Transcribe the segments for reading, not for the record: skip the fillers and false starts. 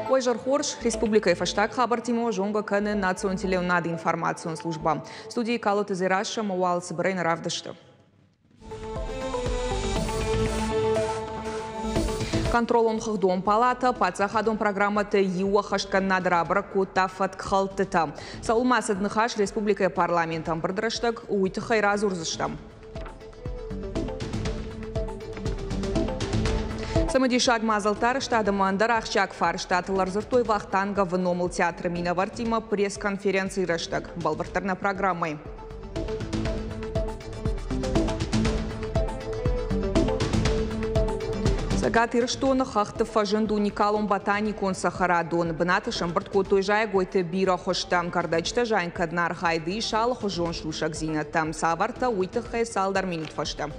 Ойжар Хорш, Республика Ифаштак, Хабар Тимо, Жонга Кане, Национ Телеонад информацион служба. Студии Калот Изираша, Мауал Сабрейн Равдашта. Контролон Хахдом Палата, Пацахадом программа Юа Хашткан Надрабра, Кутафат Кхалтета. Саулмасад Нахаш, Республика парламентом Бардраштаг, Уйтахай Разурзаштам. Самодишаг Мазалтар, штада Мандарахчак Фар, штат Ларзартой Вахтанга, в Номал театра Мина Вартима, пресс-конференции Раштаг, Балвартарна программой. Сагат Ирштона Хахта Фаженду Никалом Ботаникон Сахарадон, Бната Шамбартко Тойжай Гойте Бира Хоштам Кардачта Жанька Днар Хайды Шал Хожон Шлушак Зина там Саварта Уйтахай Салдар Минут Фашта.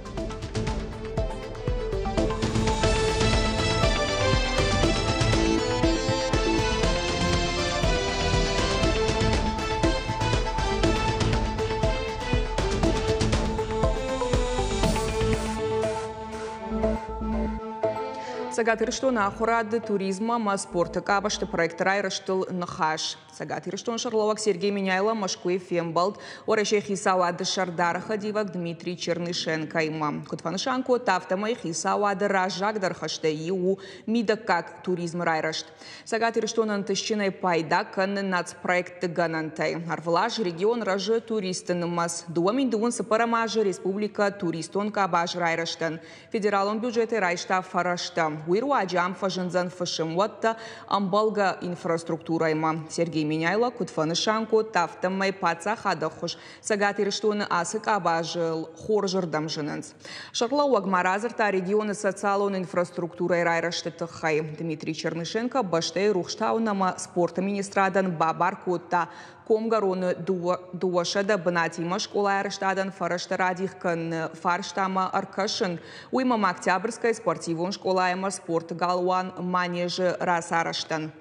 Сагат Ирштона Ахурад туризма ма спорта кабашты проекторай Раштыл Нахаш. Сагат Ирштон Шарловак Сергей Меняйла Машкуев Фембалд Ореше Хисауады Шардараха Дивак Дмитрий Чернышенко има. Кутфанышанко Тафтама и Хисауады Ражак Дархаште Иу Мидакак туризм райрашт. Сагат Ирштон Антыщиной Пайда Кан нацпроект Ганантай. Арвлаж регион Раже туристын мас. Дуамин дуун Сапарамажа Республика туристон кабаш райраштан. Федералон бюджеты райшта фарашта. Уируаджи амфажензан фашемуатта амбалга инфраструктура има. Сергей Меняйла Кутфанышанко Тафтамай Паца Хадахуш Сагат Ирштона Асык Абажил Хоржардам Жененс. Шарлауаг Маразарта регионы социалон инфраструктурой райраштетахай. Дмитрий Чернышенко Баштей Рухштаунама спорта министрадан Бабаркота Комгароны дуашада бнатима школа Арштадан Фараштарадих кан Фарштама Аркашин. Уймам Октябрьской спортивон школа спорт Галуан Манеже Расараштан.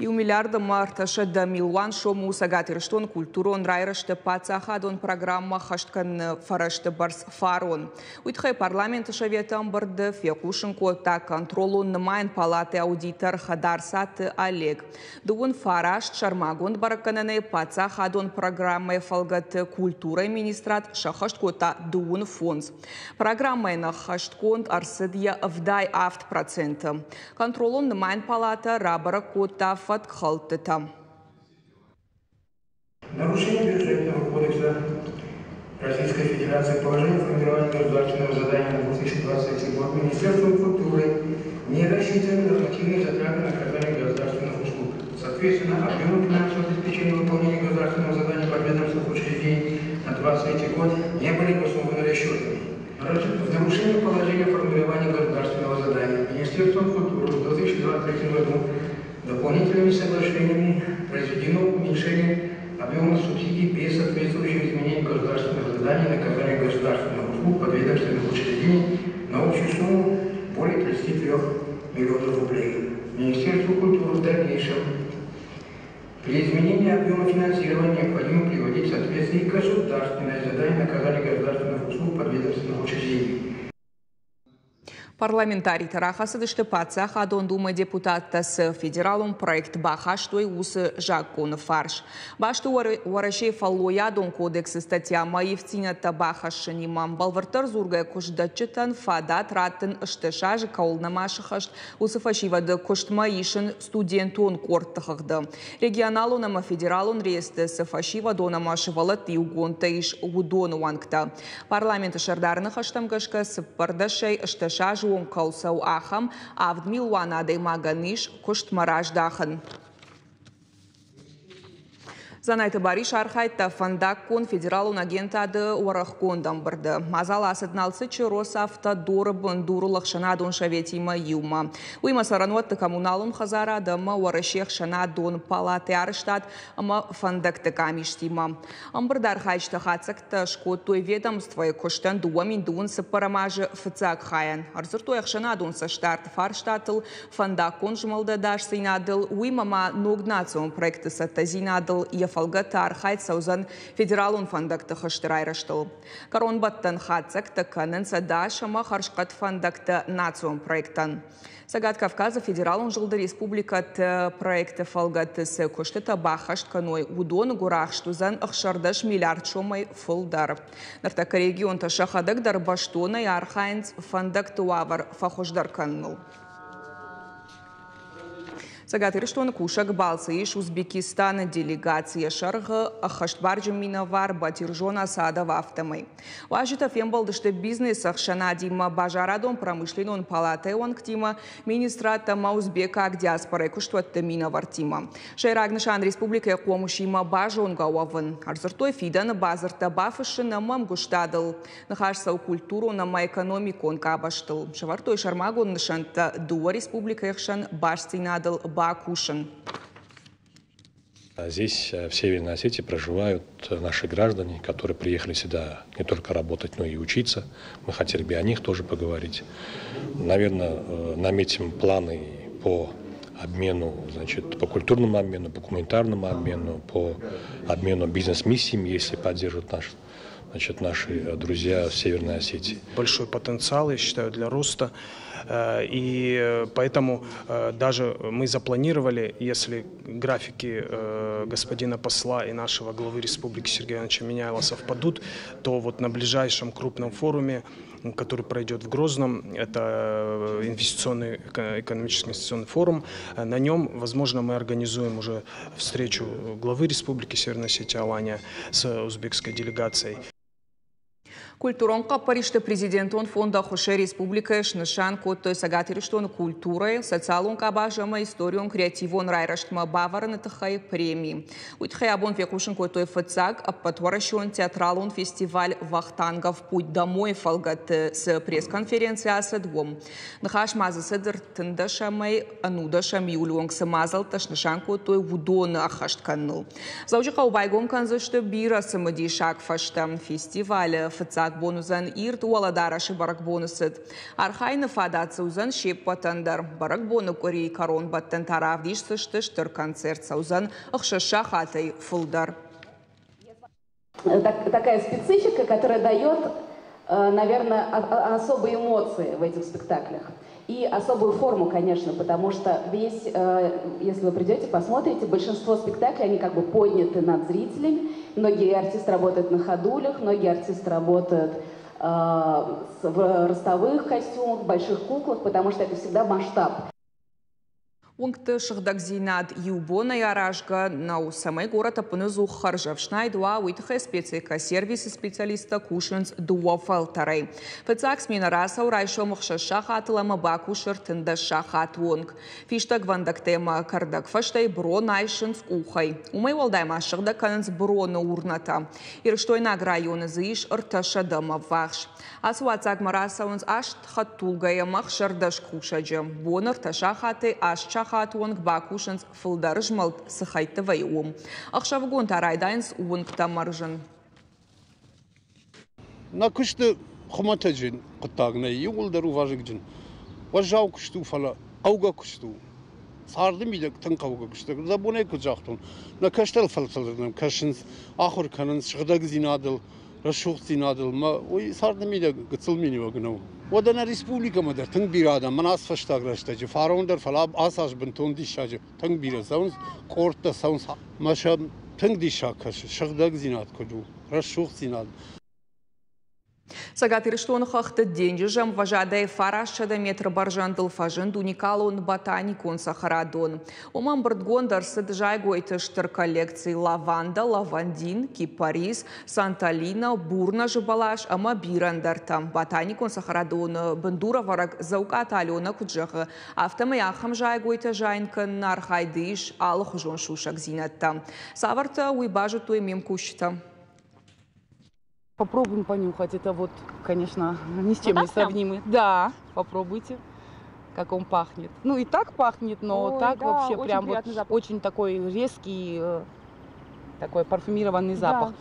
И у миллиарда марташа да милуан шому Сагат Ирштон культурон райрашта Пацахадон программа Хашткан Фарашта Барс Фарон. Уитхай парламента шаветам барды Фекушенко та контролон намайн палаты аудитор Хадарсат Олег. Дуун Фараш Шармагон Бараканане Пацахадон программой фалгат культурой министрат Шахаштко та Дуун фонс. Программой на Хашткон Арсадия вдай авт процента. Контролон намайн палата Рабара Кота Фатхалтета. Нарушение бюджетного кодекса Российской Федерации положение формирования государственного задания на 2023 год Министерством культуры не рассчитаны нормативные затраты на оказание государственных услуг. Соответственно, объемы финансового обеспечения выполнения государственного задания по ведомственных учреждений на 2023 год не были обоснованы расчетами. В нарушение положения формирования государственного задания Министерством культуры в 2023 году дополнительными соглашениями произведено уменьшение объема субсидий без соответствующих изменений государственных заданий на оказание государственных услуг подведомственных учреждений на общую сумму более 33 миллионов рублей. Министерству культуры в дальнейшем при изменении объема финансирования необходимо приводить в соответствие государственное задание на оказание государственных услуг подведомственных учреждений. Парламентарий Тарахасадышты Пацах Адон Дума депутата с федералом проект Бахаштой ус Жакон Фарш. Башту Уарашей Фаллоядон кодекс статья Маевтина Табахашанимам Балвартар Зургая Кушдачитан Фадат Раттен Штешаж Каулнамашахашт Усафашивада Куштмаишин студентон Кортахахда. Регионалунама федералун ресте Сафашива Донамашевала Тиугонтаиш Удонуанкта. Парламент Шардарных Аштамгашка Сапардашей Штешаж он калсау ахам, а в Милуана Деймаганиш Куштмараж дахан. Занайта Бариш Архайта Фандак конфедералун агента де Уарахкондам барды. Мазала асадналцы чирос автодоры бандуру лахшанадон шаветима юма. Уйма сарануатты коммуналун хазара дама Уарашех шанадон палаты Арштадт ама Фандакты камиштима. Амбарда Архайчта хацакта шкоттой ведомства коштан дуамин дуун сапарамажы фцак хаян. Арзыртоях шанадон са штарт Фарштатл Фандак конжмалда даш синадыл уймама ногнацион проекты сатазинадыл фалгат архайт саузан федералун фандакты хыштырайрыштыл. Коронбаттан хатсак тыканын садашама харшкат фандакты национ проекттан. Сагат Кавказа федералун жылды республикат проекты фалгатысы көшті табахашт каной удон гурахштузан 40 миллиард шомай фылдар. Нартака регион ташахадык дарбаштуна и архайнц фандакты уавар фахождар каннул. Сагат ириштон кушак балсы иш Узбекистан делегация шарғы ахаштбарджым миновар батиржон асада вафтамай. Важита фембалдышты бизнес ахшана дима бажарадон промышленон палаты он ктима министрата Маузбека ак диаспоры куштуатты миновар тима. Шайрагнышан республика комушима бажон гауавын. Арзыртой фидан базарта бафышын намам гуштадыл. Нахашсау культуру нама экономикон кабаштыл. Шавартой шармагон нышанта дуа республика ихшан башцинадыл Бакушин. Здесь, в Северной Осетии, проживают наши граждане, которые приехали сюда не только работать, но и учиться. Мы хотели бы о них тоже поговорить. Наверное, наметим планы по обмену, значит, по культурному обмену, по гуманитарному обмену, по обмену бизнес-миссиями, если поддержат наши друзья в Северной Осетии. Большой потенциал, я считаю, для роста. И поэтому даже мы запланировали, если графики господина посла и нашего главы республики Сергея Ивановича Миняева совпадут, то вот на ближайшем крупном форуме, который пройдет в Грозном, это экономический инвестиционный форум, на нем, возможно, мы организуем уже встречу главы республики Северной Осетии Алания с узбекской делегацией. Культурон капаришты президентон фонда Хоше республика шнышан коттой сагатириштон культурой, социалон кабажама историон креативон райраштма баварны тахай премии. Уитхай абон фекушин коттой фацаг, апатворащон театралон фестиваль Вахтангов путь домой фалгат с пресс-конференция садвом. Нахаш маза седр тындашамай анудашам юлион ксамазал ташнышан коттой вудон ахаштканнул. Заужиха убайгон канзашты бира самади шаг фаштам фестиваль фацаг бонузан ирт уаладараши барак бонусыд. Архайны фадат саузан шеп патандар. Барак бону кори корон баттан таравдиш сыштыштыр концерт саузан ахшаша хатай фулдар. Такая специфика, которая дает, наверное, особые эмоции в этих спектаклях. И особую форму, конечно, потому что если вы придете, посмотрите, большинство спектаклей, они как бы подняты над зрителями. Многие артисты работают на ходулях, многие артисты работают в ростовых костюмах, больших куклах, потому что это всегда масштаб. Унгты шыхдак зинад юбона яражга нау самай город апынызу харжавшнай дуа уйтхэ специка сервисы специалиста кушынс дуа фалтарай. Фэцак смена раса урайшо махшаша хатылама бакушыр тында шахат вонг. Фиштаг вандак тема кардак фаштай бро найшынс ухай. Умай валдайма шыгда канынс броны урната. Ирштой наг районы зыиш ырташадама вахш. Асуацак мараса унс ашт хаттулгая махшардаш кушаджа. Боныр ташахаты ашча хатуонг бакушынс фылдарыжмалт сыхайтывай ом. Ахшавгон тарайдайнс уонг тамаржын. На кышты хуматаджин кыттагна юлдар уважыгджин. Важау кышту фала ауга кышту. Сарды милек тынкауга кышту. Забуне кыжактун. На кыштал фалсалдым кышынс ахыр канынс шыгдаг зинадыл. Рашух зинадыл. Ма ой сарды милек гыцылмини вагнау. ودنا республика мадер тынг бирада манас фаштаграштажи фарондер фала асаш бентон дишажи тынг бира саунс корта саунс маша тынг дишакаш шыгдаг зинат коду рашух зинат. Сагат ириштон хахты деньжам важадай фарашада метр баржандыл фажын дуникалон ботаникон сахарадон. Оман бардгондар сыджай гойтыштыр коллекции лаванда, лавандин, кипарис, санталина, бурна жыбалаш, ама бирандартам. Ботаникон сахарадон бандура варак заукат алена куджахы. Автомаяхам жай гойты жайнкан нархайдыш алых жон шушак зинаттам. Саварта уйбажу той мем кущта. Попробуем понюхать. Это вот, конечно, ни с чем не сравнимый. Да, попробуйте, как он пахнет. Ну и так пахнет, но так да, вообще прям вот очень такой резкий, такой парфюмированный запах.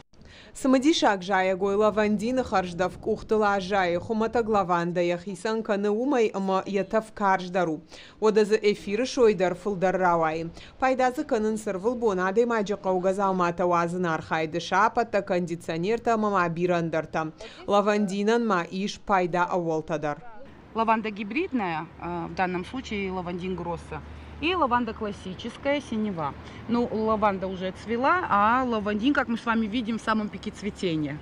Самадишак жая гой лавандин харждав кухтала жая хуматаг лаванда яхисан каны умай ама ятав карждару. Одазы эфир шойдар фылдар равай. Пайдазы канын сырвыл бонады маджи қаугаза алмата вазын архайды шапатта кондиционерта мама бирандарта. Лавандинан ма иш пайда аволтадар. Лаванда гибридная, в данном случае лавандин гросса. И лаванда классическая, синева. Ну, лаванда уже цвела, а лавандин, как мы с вами видим, в самом пике цветения.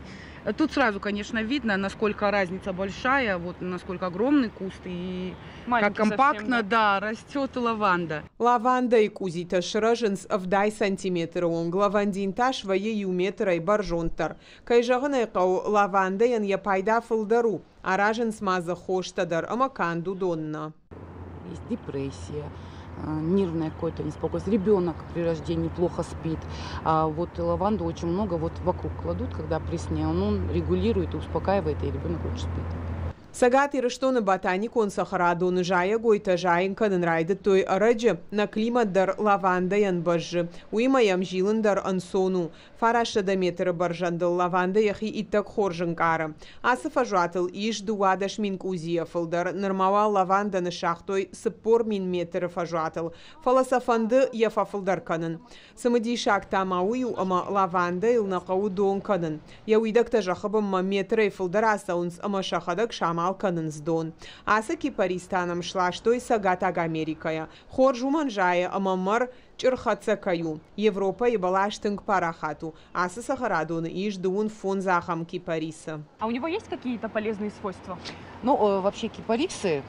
Тут сразу, конечно, видно, насколько разница большая, вот насколько огромный куст и как компактно, совсем, да, растет лаванда. Лаванда и кузита шраженс в дай сантиметр он, лавандин таш вае метра и баржонтар. Кайжагана кау лаванда ян я пайда фылдару, а раженс маза хоштадар, амаканду донна. Есть депрессия, нервное какое-то неспокойствие. Ребенок при рождении плохо спит. А вот лаванду очень много вот вокруг кладут, когда при сне. Он регулирует и успокаивает, и ребенок лучше спит. Сагат ирыштоны ботаник он сахарадоны жая гойта жайын канын райды той арыджы на климатдар лаванда ян бажжы. Уймаям жилындар ансону. Фарашада метры баржандыл лаванда яхи иттак хоржын кары. Асы фажуатыл иш дуадаш мин кузия фылдар. Нырмава лаванда на шахтой сыппор мин метры фажуатыл. Фаласафанды яфа фылдар канын. Самыди шак тамаую ама лаванда илнақау дон канын. Яуидак жахабым ма метры фылдар асаунс ама шахадак шама Алканынздон. Аса кипаристанам шла, что и сагатаг Америкая. Хоржу манжая, амамар чырхацакаю. Европа и балаштынг парахату. Аса сахарадон и ждун фон захам кипариса. А у него есть какие-то полезные свойства? Ну, вообще кипарисы,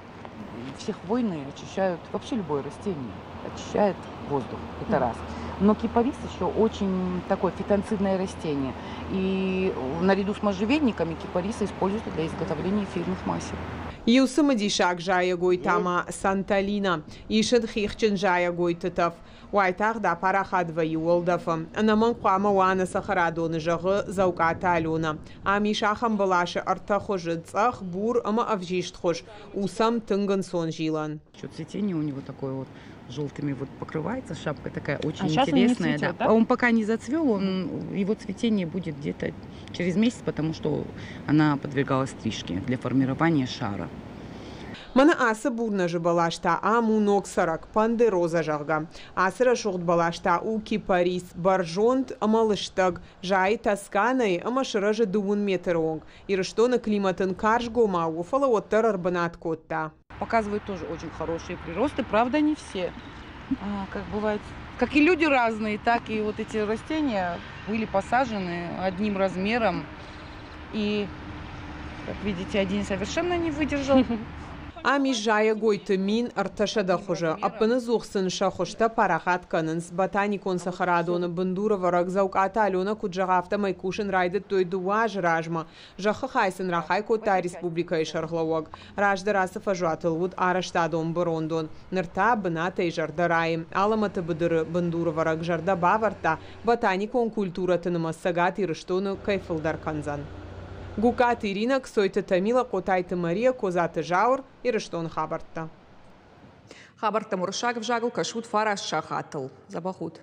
все хвойные очищают, вообще любое растение очищает воздух. Это раз. Но кипарис еще очень такое фитонцидное растение. И наряду с можжевельниками кипарисы используются для изготовления эфирных масел. Юсамади шаг жая гойтама Санталина. Ишед хихчен жая гойтатав. Уайтах да парахадва юолдафа. Анаман қуама уана сахарадоны жағы зауката алюна. Ами шахам балашы артахожы цах бур ама авжиштхож. Усам тынган сон жилан. Цветение у него такое вот желтыми вот покрывается, шапка такая очень интересная. Цветет, да? Он пока не зацвел, его цветение будет где-то через месяц, потому что она подвергалась стрижке для формирования шара. Мана асы бурна же балашта аму ноксарак панды роза жага. Асыра шохт балашта у кипарис баржонт амалыштаг жай тасканай амашыра же дуун метр онг. И что на климатын карж гома уфала оттар арбанат котта. Показывают тоже очень хорошие приросты, правда не все. Как бывает, как и люди разные, так и вот эти растения были посажены одним размером. И, как видите, один совершенно не выдержал. Ами жая гойты мин арташада хожа. Аппаны зухсын шахошта парахат канынс. Ботаникон сахарадоны бандура варак зауката алена куджагавта майкушын райды той дуаж ражма. Жаха хайсын рахай кота республика и шарглауаг. Ражда расы фажуатылвуд араштадон барондон. Нырта быната и жардараим. Аламата быдыры бандура варак жарда баварта. Ботаникон культура тынымас сагат и рыштоны кайфылдар канзан. Гукат Ирина, Ксойта Тамила, Котайта Мария, Козата Жаур и Рыштон Хабарта. Хабарта Муршагов жагыл кашут фараш шахатыл. Забахут.